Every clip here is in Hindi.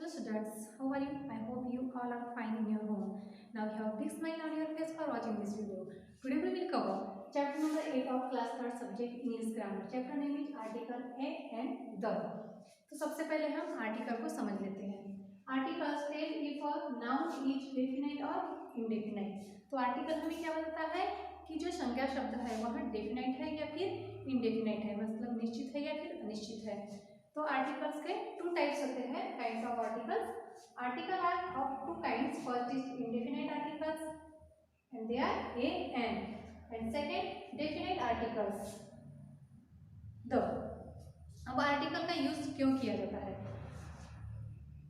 Hello students, how are you? I hope you all are fine in your home. Now you have big smile on your face for watching this video. Today we will cover chapter number 8 of class 3rd subject English grammar. Chapter name is article a and the. तो सबसे पहले हम आर्टिकल को समझ लेते हैं. Articles tell if a noun is definite और इंडेफिनेट. तो आर्टिकल हमें क्या बताता है कि जो संज्ञा शब्द है वह डेफिनेट है या फिर इंडेफिनेट है, मतलब निश्चित है या फिर अनिश्चित है. तो आर्टिकल्स के टू टाइप्स होते हैं, kinds of articles. Article are of two kinds. First is indefinite articles and they are a and second definite articles the. अब आर्टिकल का यूज क्यों किया जाता है?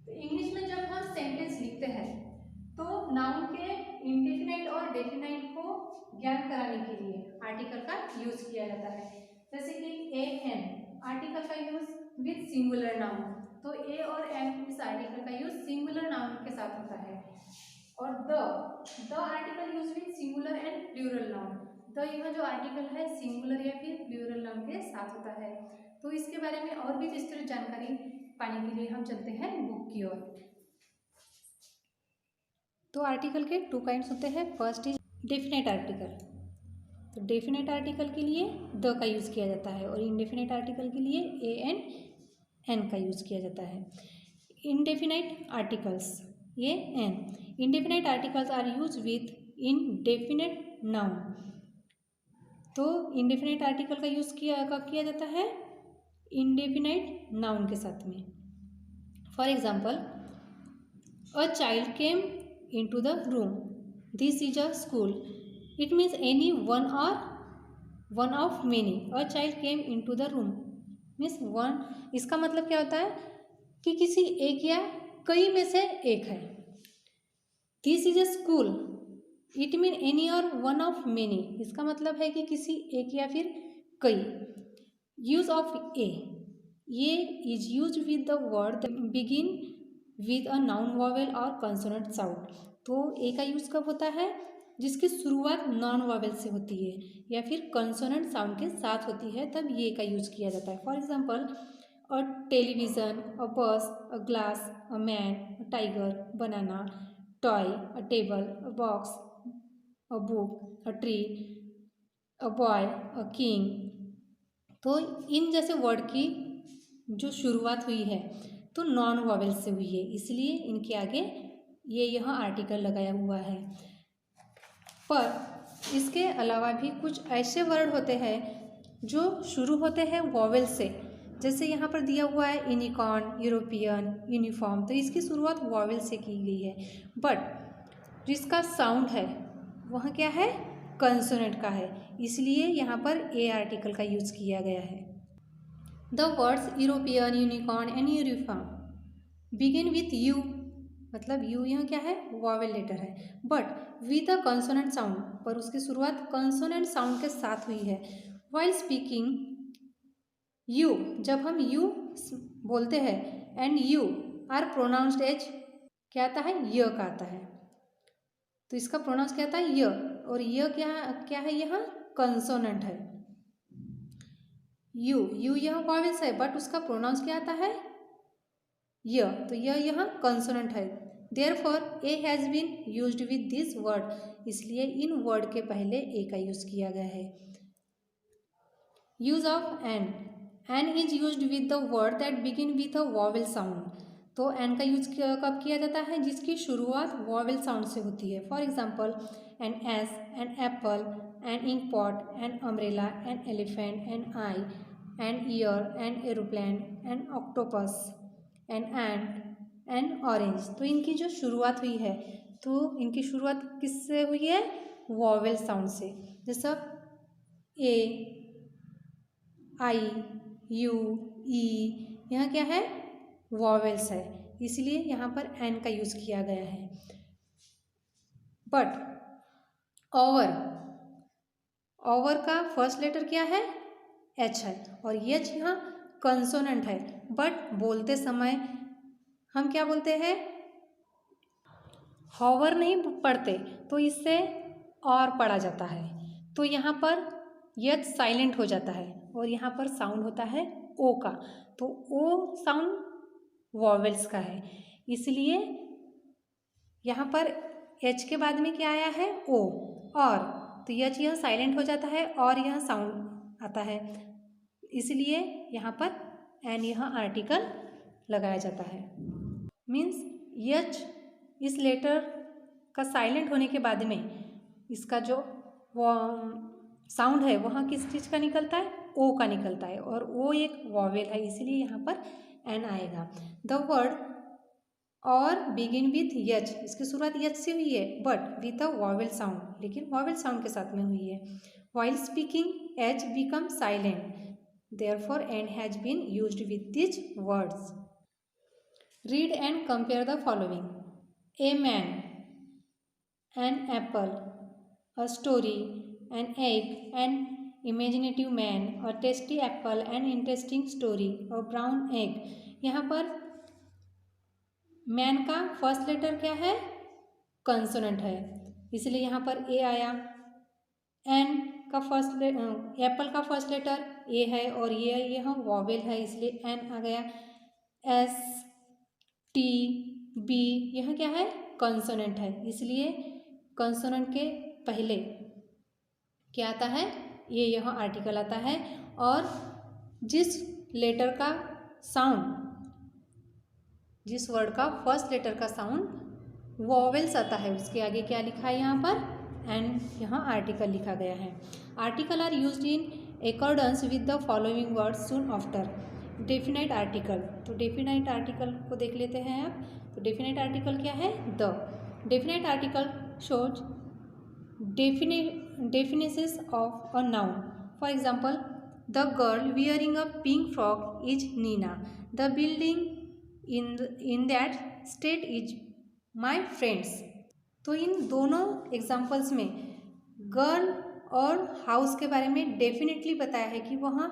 तो इंग्लिश में जब हम सेंटेंस लिखते हैं तो नाउन के इंडेफिनेट और डेफिनेट को ज्ञान कराने के लिए आर्टिकल का यूज किया जाता है. जैसे कि ए एन आर्टिकल का यूज विद सिंगुलर नाउन. तो ए और एन इस आर्टिकल का यूज सिंगुलर नाउन के साथ होता है. और the article use with singular and plural noun. तो यह जो आर्टिकल है सिंगुलर या फिर प्लूरल नाउन के साथ होता है. तो इसके बारे में और भी विस्तृत जानकारी पाने के लिए हम चलते हैं बुक की ओर. तो आर्टिकल के टू काइंड्स होते हैं. First is definite article. तो डेफिनेट आर्टिकल के लिए द का यूज किया जाता है और इनडेफिनेट आर्टिकल के लिए ए एंड एन का यूज किया जाता है. Indefinite articles a an. Indefinite articles are use with indefinite noun. तो इनडेफिनेट आर्टिकल का यूज कब किया जाता है? इनडेफिनेट नाउन के साथ में. For example, a child came into the room. This is a school. It means any one or one of many. A child came into the room means one. इसका मतलब क्या होता है कि किसी एक या कई में से एक है. This is a school. It means any or one of many. इसका मतलब है कि किसी एक या फिर कई. Use of a. ये is used with the word that begin with a noun vowel और कंसोनेंट साउंड. तो ए का यूज कब होता है? जिसकी शुरुआत नॉन वॉवेल से होती है या फिर कंसोनेंट साउंड के साथ होती है, तब ये का यूज किया जाता है. फॉर एग्जाम्पल, अ टेलीविजन, अ बस, a glass, a man, a tiger, banana, toy, a table, a box, a book, a tree, a boy, a king. तो इन जैसे वर्ड की जो शुरुआत हुई है तो नॉन वॉवेल से हुई है, इसलिए इनके आगे ये यहाँ आर्टिकल लगाया हुआ है. पर इसके अलावा भी कुछ ऐसे वर्ड होते हैं जो शुरू होते हैं वॉवेल से. जैसे यहाँ पर दिया हुआ है यूनिकॉर्न, यूरोपियन, यूनिफॉर्म. तो इसकी शुरुआत वॉवेल से की गई है, बट जिसका साउंड है वह क्या है? कंसोनेंट का है, इसलिए यहाँ पर ए आर्टिकल का यूज किया गया है. The words European, unicorn and uniform begin with U. मतलब U यहाँ क्या है? वॉवेल लेटर है. But with a consonant sound. पर उसकी शुरुआत कंसोनेंट साउंड के साथ हुई है. वाइल स्पीकिंग U, जब हम U बोलते हैं and U are pronounced as क्या आता है? य का आता है. तो इसका प्रोनाउंस क्या आता है? य. और य क्या है? यहाँ कंसोनेंट है. यू यहाँ वॉवेल्स है बट उसका प्रोनाउंस क्या आता है? य. तो यहाँ कंसोनेंट है. Therefore a has been used with this word. इसलिए इन वर्ड के पहले ए का यूज किया गया है. Use of an. An is used with the word that begin with a vowel sound. तो एन का यूज कब किया जाता है? जिसकी शुरुआत वॉवेल साउंड से होती है. For example, an ass, an apple, an ink pot, an umbrella, an elephant, an eye, an ear, an aeroplane, an octopus, an ant, an orange. तो इनकी जो शुरुआत हुई है तो इनकी शुरुआत किससे हुई है? वॉवेल साउंड से. जैसा ए, आई, यू, ई, यहाँ क्या है? वॉवेल्स है, इसलिए यहाँ पर एन का यूज किया गया है. बट ओवर का फर्स्ट लेटर क्या है? एच है और एच यहाँ कंसोनेंट है. बट बोलते समय हम क्या बोलते हैं? हॉवर नहीं पढ़ते, तो इससे और पढ़ा जाता है. तो यहाँ पर एच साइलेंट हो जाता है और यहाँ पर साउंड होता है ओ का. तो ओ साउंड वॉवेल्स का है. इसलिए यहाँ पर एच के बाद में क्या आया है, ओ, और, तो एच यह साइलेंट हो जाता है और यह साउंड आता है, इसलिए यहाँ पर एन यह आर्टिकल लगाया जाता है। मीन्स एच इस लेटर का साइलेंट होने के बाद में इसका जो साउंड है वहाँ किस चीज़ का निकलता है, ओ का निकलता है, और ओ एक वॉवेल है, इसलिए यहाँ पर एन आएगा। The word are begin with H, इसकी शुरुआत एच से हुई है but with a vowel sound, लेकिन वॉवेल साउंड के साथ में हुई है। While speaking H become silent, therefore an has been used with this words. Read and compare the following: a man, an apple, a story, an egg, an imaginative man, a tasty apple, an interesting story, a brown egg. यहाँ पर मैन का फर्स्ट लेटर क्या है, कंसोनेंट है, इसलिए यहाँ पर ए आया। एन का फर्स्ट एप्पल का फर्स्ट लेटर ए है और ये यह वॉवेल है, इसलिए एन आ गया। एस, टी, बी, यह क्या है, कंसोनेंट है, इसलिए कंसोनेंट के पहले क्या आता है, ये यह आर्टिकल आता है। और जिस लेटर का साउंड, जिस वर्ड का फर्स्ट लेटर का साउंड वॉवेल्स आता है, उसके आगे क्या लिखा है यहाँ पर, एंड यहाँ आर्टिकल लिखा गया है। Article are used in accordance with the following words soon after. Definite article, तो डेफिनाइट आर्टिकल को देख लेते हैं आप। तो डेफिनाइट आर्टिकल क्या है, the. Definite article shows definitions of a noun. For example, the girl wearing a pink frock is Nina. The building in that state is my friends. तो इन दोनों एग्जाम्पल्स में गर्ल और हाउस के बारे में डेफिनेटली बताया है कि वहाँ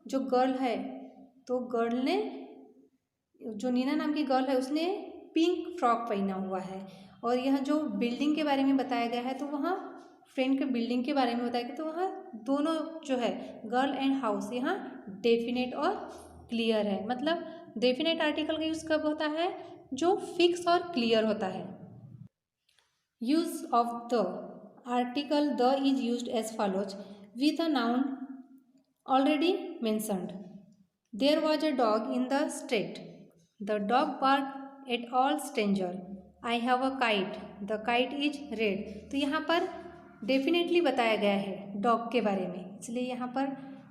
जो गर्ल है, तो गर्ल ने, जो नीना नाम की गर्ल है, उसने पिंक फ्रॉक पहना हुआ है। और यह जो बिल्डिंग के बारे में बताया गया है, तो वहाँ फ्रेंड के बिल्डिंग के बारे में बताया गया, तो वहाँ दोनों जो है गर्ल एंड हाउस यहाँ डेफिनेट और क्लियर है। मतलब डेफिनेट आर्टिकल का यूज़ कब होता है, जो फिक्स और क्लियर होता है। Use of the article the is used as follows with a noun already mentioned. There was a dog in the street, the dog bark at all stranger. I have a kite, the kite is red. तो यहाँ पर डेफिनेटली बताया गया है डॉग के बारे में, इसलिए यहाँ पर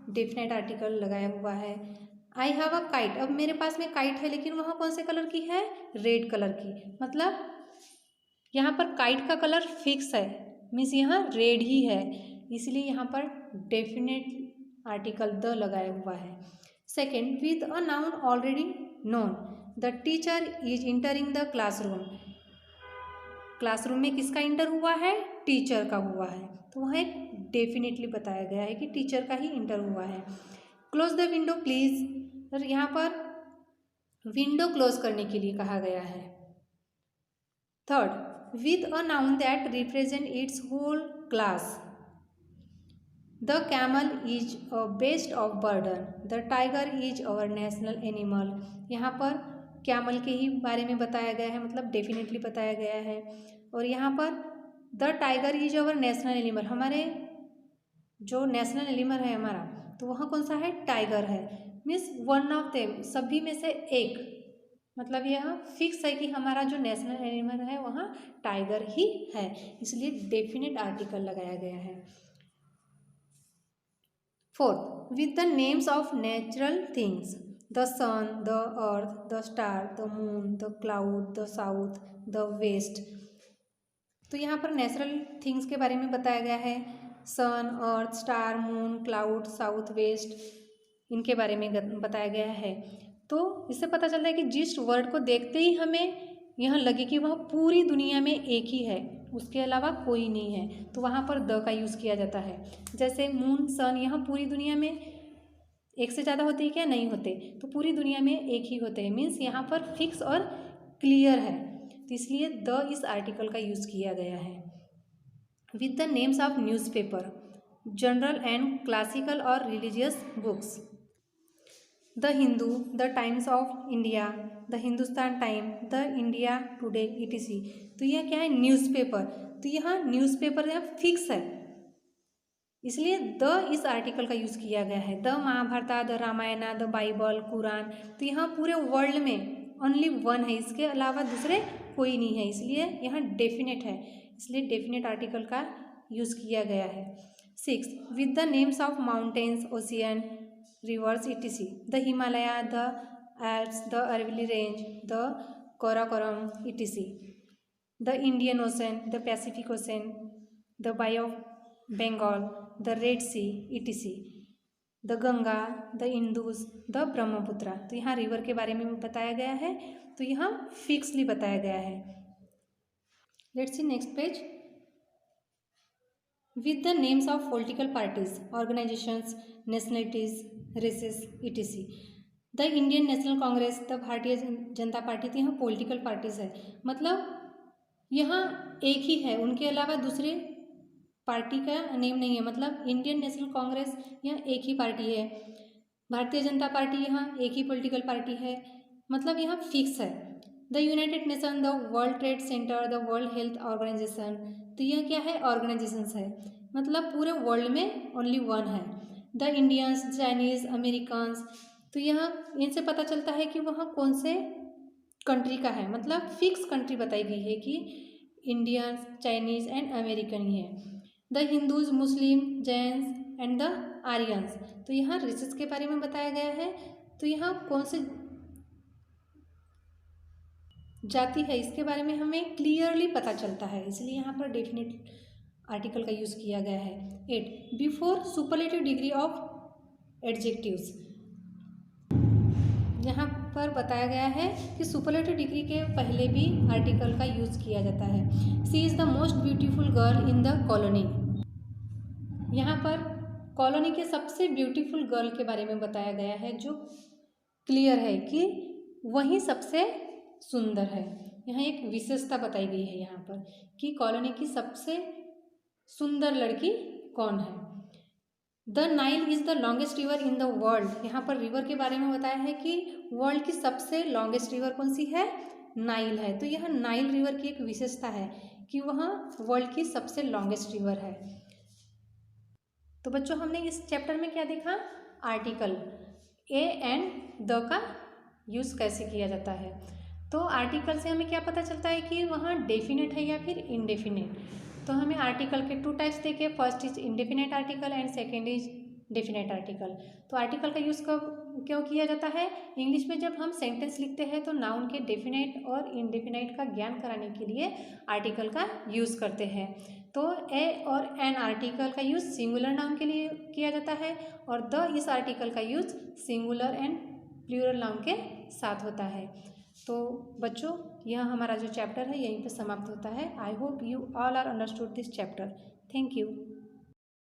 डेफिनेट आर्टिकल लगाया हुआ है। आई हैव अ काइट, अब मेरे पास में काइट है, लेकिन वहाँ कौन से कलर की है, रेड कलर की। मतलब यहाँ पर काइट का कलर फिक्स है, मीन्स यहाँ रेड ही है, इसलिए यहाँ पर डेफिनेट आर्टिकल द लगाया हुआ है। Second, with a noun already known, the teacher is entering the classroom. Classroom में किसका इंटर हुआ है, टीचर का हुआ है, तो वहाँ एक डेफिनेटली बताया गया है कि टीचर का ही इंटर हुआ है। क्लोज द विंडो प्लीज, तो यहाँ पर विंडो क्लोज करने के लिए कहा गया है। Third, with a noun that represent its whole class, the camel is a beast of burden, the tiger is our national animal। यहाँ पर कैमल के ही बारे में बताया गया है, मतलब डेफिनेटली बताया गया है। और यहाँ पर the tiger is our national animal, हमारे जो नेशनल एनिमल है हमारा, तो वहाँ कौन सा है, टाइगर है। मीन्स वन ऑफ देम, सभी में से एक, मतलब यह फिक्स है कि हमारा जो नेशनल एनिमल है वहाँ टाइगर ही है, इसलिए डेफिनेट आर्टिकल लगाया गया है। Fourth, with the names of natural things, the sun, the earth, the star, the moon, the cloud, the south, the west. तो यहाँ पर नेचुरल थिंग्स के बारे में बताया गया है, sun, earth, star, moon, cloud, south, west, इनके बारे में बताया गया है। तो इससे पता चलता है कि जिस वर्ड को देखते ही हमें यहाँ लगे कि वह पूरी दुनिया में एक ही है, उसके अलावा कोई नहीं है, तो वहाँ पर द का यूज़ किया जाता है। जैसे मून, सन, यहाँ पूरी दुनिया में एक से ज़्यादा होते हैं क्या, नहीं होते, तो पूरी दुनिया में एक ही होते हैं, मीन्स यहाँ पर फिक्स और क्लियर है, तो इसलिए द इस आर्टिकल का यूज़ किया गया है। With the names of newspaper, general and classical और religious books, the Hindu, the Times of India, the Hindustan Time, the India Today etc। तो यह क्या है, न्यूज़पेपर। तो यहाँ न्यूज़पेपर यहाँ फिक्स है, इसलिए द इस आर्टिकल का यूज़ किया गया है। The Mahabharata, the Ramayana, the Bible, Quran. तो यहाँ पूरे वर्ल्ड में ओनली वन है, इसके अलावा दूसरे कोई नहीं है, इसलिए यहाँ डेफिनेट है, इसलिए डेफिनेट आर्टिकल का यूज़ किया गया है। 6 with the names of mountains, ocean, rivers etc। The Himalaya, the Alps, the Aravalli range, the Karakoram etc। The Indian Ocean, the Pacific Ocean, the bay of Bengal, the Red Sea etc। The Ganga, the Indus, the Brahmaputra. तो यहाँ रिवर के बारे में बताया गया है, तो यहाँ फिक्सली बताया गया है। Let's see next page. With the names of political parties, organisations, nationalities, races etc। The Indian National Congress, the Bharatiya Janata party. तो यहाँ पॉलिटिकल पार्टीज है, मतलब यहाँ एक ही है, उनके अलावा दूसरे पार्टी का नेम नहीं है। मतलब इंडियन नेशनल कांग्रेस यहाँ एक ही पार्टी है, भारतीय जनता पार्टी यहाँ एक ही पॉलिटिकल पार्टी है, मतलब यहाँ फिक्स है। The United Nation, the World Trade Center, the World Health Organization. तो यह क्या है, ऑर्गेनाइजेशंस है, मतलब पूरे वर्ल्ड में ओनली वन है। The Indians, Chinese, Americans. तो यहाँ इनसे पता चलता है कि वहाँ कौन से कंट्री का है, मतलब फिक्स कंट्री बताई गई है कि इंडियंस, चाइनीज एंड अमेरिकन ही है। The Hindus, Muslim, Jains and the Aryans. तो यहाँ रेसेस के बारे में बताया गया है, तो यहाँ कौन से जाति है इसके बारे में हमें क्लियरली पता चलता है, इसलिए यहाँ पर डेफिनेट आर्टिकल का यूज़ किया गया है। 8 before superlative degree of adjectives. यहाँ पर बताया गया है कि सुपरलेटिव डिग्री के पहले भी आर्टिकल का यूज़ किया जाता है। She is the most beautiful girl in the colony. यहाँ पर कॉलोनी के सबसे ब्यूटीफुल गर्ल के बारे में बताया गया है, जो क्लियर है कि वही सबसे सुंदर है। यहाँ एक विशेषता बताई गई है यहाँ पर कि कॉलोनी की सबसे सुंदर लड़की कौन है। The Nile is the longest river in the world. यहाँ पर रिवर के बारे में बताया है कि वर्ल्ड की सबसे लॉन्गेस्ट रिवर कौन सी है, नाइल है। तो यह नाइल रिवर की एक विशेषता है कि वहाँ वर्ल्ड की सबसे लॉन्गेस्ट रिवर है। तो बच्चों हमने इस चैप्टर में क्या देखा, आर्टिकल ए एंड द का यूज़ कैसे किया जाता है। तो आर्टिकल से हमें क्या पता चलता है कि वहाँ डेफिनेट है या फिर इनडेफिनेट। तो हमें आर्टिकल के 2 टाइप्स देखे, first is indefinite article and second is definite article. तो आर्टिकल का यूज़ कब क्यों किया जाता है, इंग्लिश में जब हम सेंटेंस लिखते हैं तो नाउन के डेफिनेट और इनडेफिनेट का ज्ञान कराने के लिए आर्टिकल का यूज़ करते हैं। तो ए और एन आर्टिकल का यूज़ सिंगुलर नाउन के लिए किया जाता है और द इस आर्टिकल का use singular and plural noun के साथ होता है। तो बच्चों यह हमारा जो चैप्टर है यहीं पर समाप्त होता है। I hope you all are understood this chapter. Thank you.